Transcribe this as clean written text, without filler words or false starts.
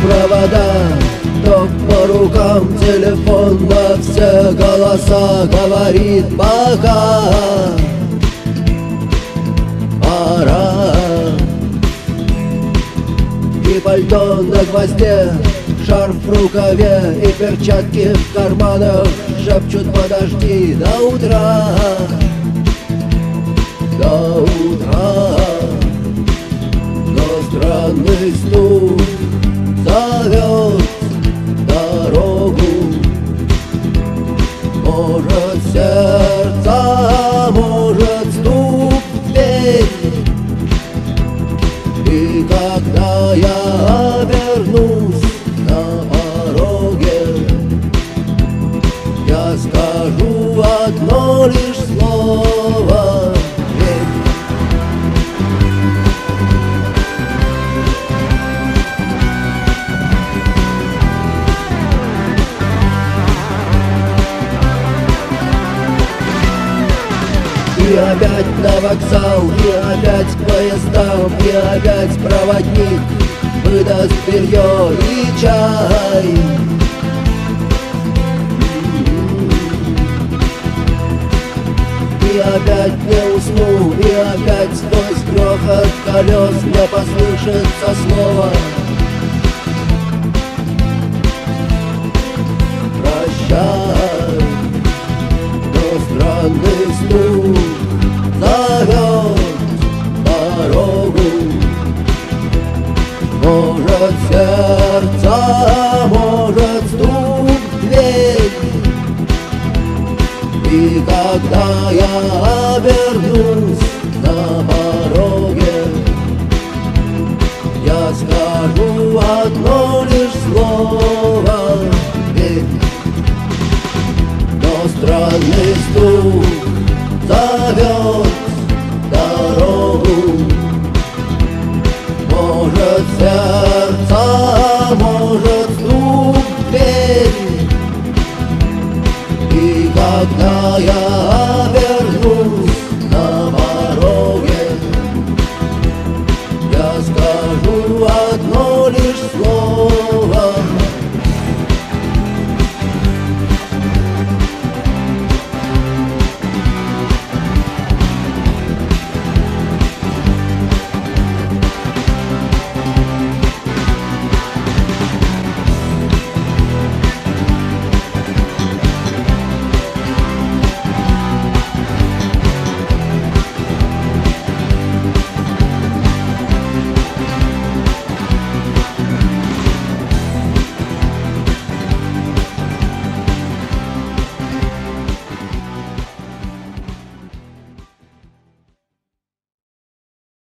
провода, ток по рукам, телефон на все голоса говорит пока. Пора. И пальто на гвозде, шарф в рукаве и перчатки в карманах шепчут: подожди до утра, до утра. Но странный стук зовет дорогу. Может, сердце, может, стук в дверь. И когда я обернусь на пороге, я скажу одно лишь слово: верь. И опять на вокзал, и опять к поездам, и опять проводник выдаст белье и чай. И опять не усну, и опять сквозь грохот колес мне послышится слово: прощай. Но странный стук зовет дорогу. Может, сердце, может, стук в дверь. И когда я обернусь на пороге, я скажу одно лишь слово: верь. Но странный стук зовет дорогу. Может, сердце, может, стук в дверь. И когда я